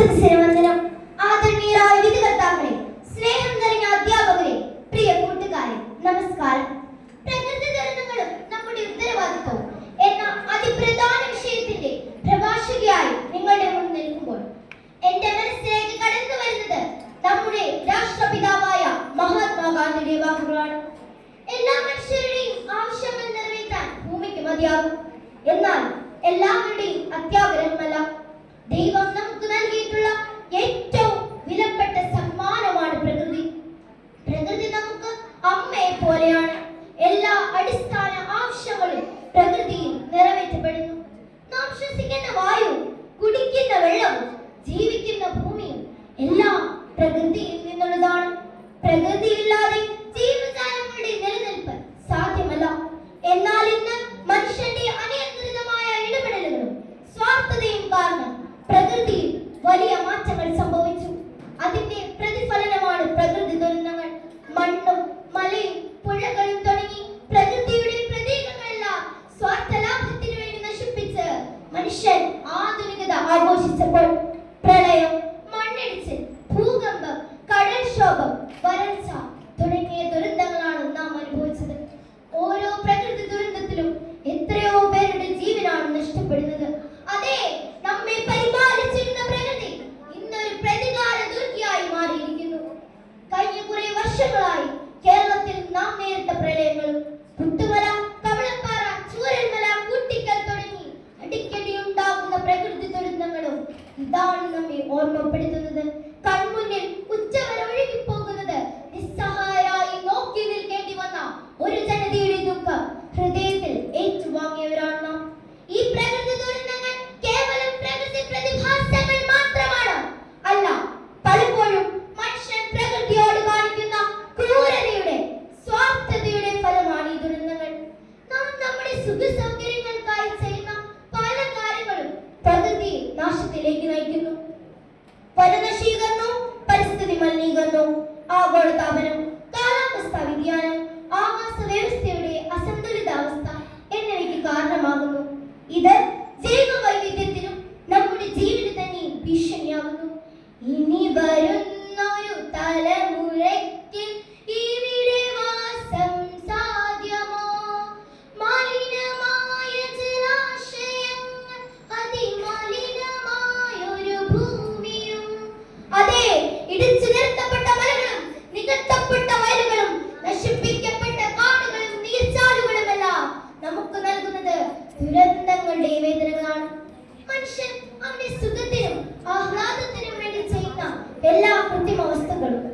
സദസ്സിനുവന്ദനം. ആദരണീയരായ വിധികർത്താക്കളെ, സ്നേഹം നിറഞ്ഞ അധ്യാപകരെ, പ്രിയ കൂട്ടുകാരെ, നമസ്കാരം. പ്രകൃതി ദുരന്തങ്ങളും നമ്മുടെ ഉത്തരവാദിത്വവും എന്ന അതിപ്രധാന വിഷയത്തിന്റെ പ്രഭാഷകയായി നിങ്ങളുടെ മുന്നിൽ നിൽക്കുമ്പോൾ എന്റെ മനസ്സിലേക്ക് കടന്നു വരുന്നത് നമ്മുടെ രാഷ്ട്രപിതാവായ മഹാത്മാഗാന്ധിയുടെ വാക്കുകളാണ്. എല്ലാ മനുഷ്യരുടെയും ആവശ്യങ്ങൾ നിറവേറ്റാൻ ഭൂമിക്ക് മതിയാകും. എന്നാൽ എല്ലാവരുടെയും അത്യാഗ്രഹമല്ല. ദൈവം നമുക്ക് നൽകിയിട്ടുള്ള ഏറ്റവും വിലപ്പെട്ട സമ്മാനമാണ് പ്രകൃതി. പ്രകൃതി നമുക്ക് അമ്മയെ പോലെയാണ്. എല്ലാ അടിസ്ഥാന ആവശ്യങ്ങളും പ്രകൃതിയിൽ നിറവേറ്റപ്പെടുന്നു. നാം ശ്വസിക്കുന്ന വായുവും കുടിക്കുന്ന വെള്ളവും ജീവിക്കുന്ന ഭൂമിയും എല്ലാം പ്രകൃതിയിൽ നിന്നുള്ളതാണ്. പ്രകൃതിയില്ലാതെ ജീവജാലങ്ങളുടെ നിലനിൽപ്പ് സാധ്യമല്ല. എന്നാൽ ഇന്ന് മനുഷ്യന്റെ അനിയന്ത്രിതമായ ഇടപെടലുകളും സ്വാർത്ഥതയും കാരണം പ്രകൃതിയിൽ വലിയ മാറ്റങ്ങൾ സംഭവിച്ചു. അതിന്റെ പ്രതിഫലനമാണ് പ്രകൃതി ദുരന്തങ്ങൾ. മണ്ണും മലയും പുഴകളും തുടങ്ങി പ്രകൃതിയുടെ പ്രതീകങ്ങളെല്ലാം സ്വാർത്ഥ ലാഭത്തിനു വേണ്ടി നശിപ്പിച്ച് മനുഷ്യൻ ആധുനികത ആഘോഷിച്ചപ്പോൾ പ്രളയം, മണ്ണിടിച്ചിൽ, ഭൂകമ്പം, കടൽക്ഷോഭം, വരൾച്ച തുടങ്ങിയ ദുരന്തങ്ങളാണ് നാം അനുഭവിച്ചത്. ഓരോ പ്രകൃതി ദുരന്തത്തിലും എത്രയോ പേരുടെ ജീവനാണ് നഷ്ടപ്പെടുന്നത്. അതെ, നമ്മെ പരിപാലിച്ചിരുന്ന പ്രകൃതി ഇന്നൊരു പ്രതികാര ദുർഗിയായി മാറിയിരിക്കുന്നു. കഴിഞ്ഞ കുറെ വർഷങ്ങളായി കേരളത്തിൽ നാം നേരിട്ട പ്രളയങ്ങളും പുത്തുമല, കവളപ്പാറ, ചൂരൽമല, കുട്ടിക്കൽ തുടങ്ങി അടിക്കടി ഉണ്ടാകുന്ന പ്രകൃതി ദുരന്തങ്ങളും ഇതാണ് നമ്മെ ഓർമ്മപ്പെടുത്തുന്നത്. കൺമുന്നിൽ ഉച്ചവരെ ഒഴുകിപ്പോകുന്നത് നിസ്സഹായരായി നോക്കി നിൽക്കേണ്ടി വന്ന ഒരു ജനതയുടെ ദുഃഖം ഹൃദയത്തിൽ ഏറ്റുവാങ്ങിയവരാണ് നാം. ഈ പ്രകൃതി ദുരന്തങ്ങൾ കേവലം പ്രകൃതി പ്രതിഭാസങ്ങൾ മാത്രമാണ് അല്ല, പലപ്പോഴും മനുഷ്യൻ പ്രകൃതിയോട് കാണിക്കുന്ന ക്രൂരതയുടെ, സ്വാർത്ഥതയുടെ ഫലമാണ് ഈ ദുരന്തങ്ങൾ. നാം നമ്മുടെ സുഖ സൗകര്യങ്ങൾക്കായി ചെയ്യുന്ന പല കാര്യങ്ങളും പ്രകൃതി നാശത്തിലേക്ക് നയിക്കുന്നു. വനനശീകരണവും പരിസ്ഥിതി മലിനീകരണവും, ആഗോളതാപനം, കാലാവസ്ഥാ വ്യതിയാനം, ആവാസ വ്യവസ്ഥയുടെ അസന്തുലിതാവസ്ഥ എന്നിവയ്ക്ക് കാരണമാകുന്നു. ഇത് ജൈവ വൈവിധ്യത്തിനും നമ്മുടെ ജീവിതത്തിന് ഭീഷണിയാകുന്നു. ഇനി വരുന്നൊരു തലമുറയ്ക്ക് ഇവിടെ വാസം സാധ്യമോ? മലിനമായ ജലാശയങ്ങൾ, അതിമലിനമായൊരു ഭൂമിയും. അതെ, ഇടിച്ചു നിരത്തപ്പെട്ട മലകളും നികത്തപ്പെട്ട വയലുകളും നശിപ്പിക്കപ്പെട്ട കാടുകളും നീർച്ചാലുകളുമെല്ലാം നമുക്ക് നൽകുന്നത് ദുരന്തങ്ങളുടെ വേദനകളാണ്. മനുഷ്യൻ അവന്റെ സുഖത്തിനും ആഹ്ലാദത്തിനും വേണ്ടി ചെയ്യുന്ന എല്ലാ കൃത്രിമ വസ്തുക്കളും,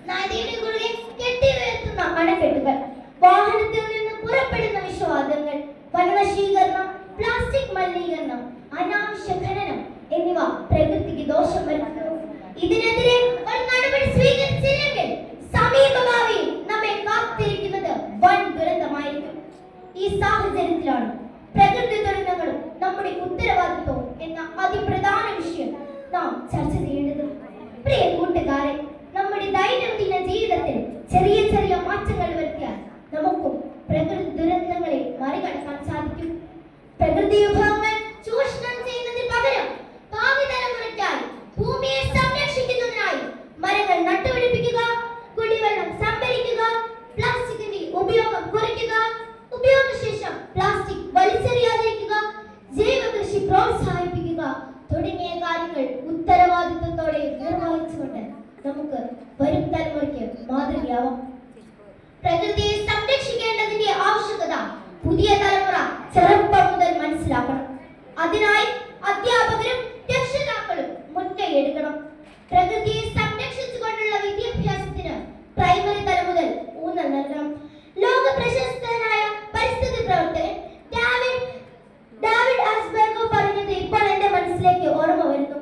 നദിയുടെ കുറുകെ കെട്ടിയുയർത്തുന്ന അണക്കെട്ടുകൾ, വാഹനത്തിൽ നിന്ന് പുറപ്പെടുന്ന വിഷവാതകങ്ങൾ, വനനശീകരണം, പ്ലാസ്റ്റിക് മലിനീകരണം, അനാവശ്യ ഖനനം എന്നിവ പ്രകൃതിക്ക് ദോഷം വരുത്തുന്നു. ഇതിനെതിരെ ഒരു നടപടി സ്വീകരിച്ചില്ലെങ്കിൽ സമീപഭാവിയിൽ നമ്മെ കാത്തിരിക്കുന്നത് വൻ ദുരന്തമായിരിക്കും. ഈ സാഹചര്യത്തിലാണ് പ്രകൃതി ദുരന്തങ്ങളും നമ്മുടെ ഉത്തരവാദിത്വവും എന്ന അതിപ്രധാന വിഷയം നാം ചർച്ച ചെയ്യേണ്ടത്. പ്രിയ കൂട്ടുകാരെ, നമ്മുടെ ദൈനംദിന ജീവിതത്തിൽ ചെറിയ ചെറിയ മാറ്റങ്ങൾ വരുത്തിയാൽ നമുക്കും പ്രകൃതി ദുരന്തങ്ങളെ മറികടക്കാൻ സാധിക്കും. പ്രകൃതി വിഭവങ്ങൾ ചൂഷണം ചെയ്യുന്നതിന് പകരം ഭാവി തലമുറയ്ക്കായി ഭൂമിയെ സംരക്ഷിക്കുന്നതിനായി മരങ്ങൾ നട്ടുപിടിപ്പിക്കുക, കുടിവെള്ളം സംഭരിക്കുക, പ്ലാസ്റ്റിക്കിന്റെ ഉപയോഗം കുറയ്ക്കുക, ഉപയോഗശേഷം പ്ലാസ്റ്റിക് വലിച്ചെറിയാതിരിക്കുക, ജൈവ കൃഷി പ്രോത്സാഹിപ്പിക്കുക തുടങ്ങിയ കാര്യങ്ങൾ ഉത്തരവാദിത്വത്തോടെ നിർവഹിച്ചുകൊണ്ട് നമുക്ക് വരും തലമുറയ്ക്ക് മാതൃകയാവാം. പ്രകൃതിയെ സംരക്ഷിക്കേണ്ടതിന്റെ ആവശ്യകത പുതിയ തലമുറ ചെറുപ്പം മുതൽ മനസ്സിലാക്കണം. അതിനായി അധ്യാപകരും രക്ഷിതാക്കളും മുൻകൈ എടുക്കണം. പ്രകൃതിയെ സംരക്ഷിച്ചുകൊണ്ടുള്ള വിദ്യാഭ്യാസത്തിന് പ്രൈമറി തലം മുതൽ ഊന്നൽ നൽകണം. ലോക പ്രശസ്തനായ പരിസ്ഥിതി പ്രവർത്തകൻ ഡേവിഡ് ആസ്ബർഗോ പറഞ്ഞത് ഇപ്പോൾ എന്റെ മനസ്സിലേക്ക് ഓർമ്മ വരുന്നു.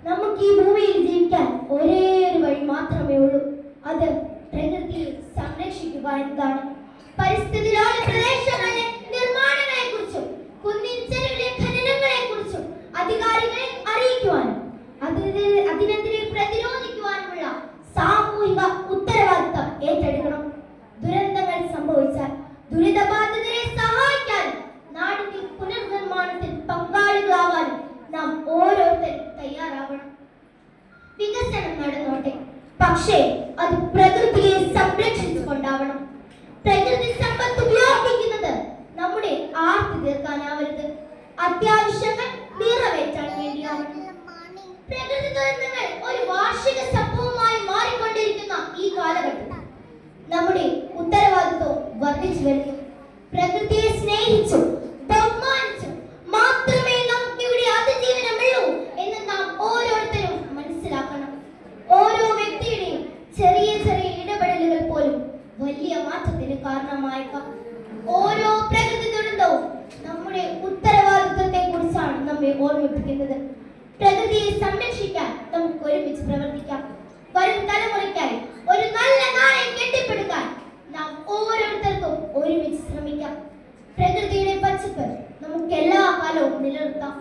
നമുക്ക് ഈ ഭൂമിയിൽ ജീവിക്കാൻ ഒരേ ഒരു വഴി മാത്രമേ ഉള്ളൂ. അത് പ്രകൃതിയെ സംരക്ഷിക്കുക എന്നതാണ്. പരിസ്ഥിതി ലോല പ്രദേശങ്ങളിലെ നിർമ്മാണങ്ങളെ കുറിച്ചും കുന്നിൻ ചെരുവിലെ ഖനനങ്ങളെ കുറിച്ചും അധികാരികളെ അറിയിക്കുവാനും അതിനെതിരെ പ്രതിരോധിക്കുവാനുമുള്ള സാമൂഹിക ഉത്തരവാദിത്തം ഏറ്റെടുക്കണം. ദുരന്തങ്ങൾ സംഭവിച്ചാൽ ദുരിതബാധിതരെ സഹായിക്കാനും നാടിന്റെ പുനർനിർമ്മാണത്തിൽ പങ്കാളികളാവാനും നാം ഓരോരുത്തരും തയ്യാറാവണം. പക്ഷേ അത് പ്രകൃതിയെ സംരക്ഷിച്ചുകൊണ്ടാവണം. പ്രകൃതി സമ്പത്ത് ഉപയോഗിക്കുന്നത് നമ്മുടെ ആർത്തി തീർക്കാനാവരുത്, അത്യാവശ്യങ്ങൾ നിറവേറ്റാൻ വേണ്ടിയാവണം. പ്രകൃതി ദുരന്തങ്ങൾ ഒരു വാർഷിക സംഭവമായി മാറിക്കൊണ്ടിരിക്കുന്ന ഈ കാലഘട്ടത്തിൽ നമ്മുടെ ഉത്തരവാദിത്വം വർദ്ധിച്ചു വരുന്നു. പ്രകൃതിയെ സ്നേഹിച്ചും ബഹുമാനിച്ചും മാത്രമേ നമുക്ക് ഇവിടെ അതിജീവനമുള്ളൂ എന്ന് നാം ഓരോരുത്തരും മനസ്സിലാക്കണം. ഓരോ വ്യക്തിയുടെയും ചെറിയ ചെറിയ ഇടപെടലുകൾ പോലും വലിയ മാറ്റത്തിന് കാരണമായേക്കാം. ഓരോ പ്രകൃതി ദുരന്തവും നമ്മുടെ ഉത്തരവാദിത്വത്തെ കുറിച്ചാണ് നമ്മെ ഓർമ്മിപ്പിക്കുന്നത്. പ്രകൃതിയെ സംരക്ഷിക്കാൻ നമുക്ക് ഒരുമിച്ച് പ്രവർത്തിക്കാം. വരും തലമുറയ്ക്കായി ഒരു നല്ല നാളെ കെട്ടിപ്പടുക്കാൻ നാം ഓരോരുത്തർക്കും ഒരുമിച്ച് ശ്രമിക്കാം. പ്രകൃതിയുടെ പച്ചപ്പ് നമുക്ക് എല്ലാ കാലവും നിലനിർത്താം.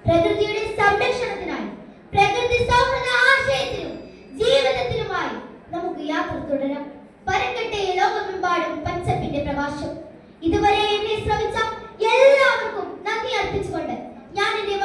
പ്രകൃതിയുടെ സംരക്ഷണത്തിനായി, പ്രകൃതി സൗഹൃദ ആശയത്തിനും ജീവിതത്തിനുമായി നമുക്ക് യാത്ര തുടരാം. പരക്കട്ടെ ലോകമെമ്പാടും പച്ചപ്പിന്റെ പ്രകാശം. ഇതുവരെ എന്നെ ശ്രമിച്ച എല്ലാവർക്കും നന്ദി അർപ്പിച്ചുകൊണ്ട് ഞാൻ എന്റെ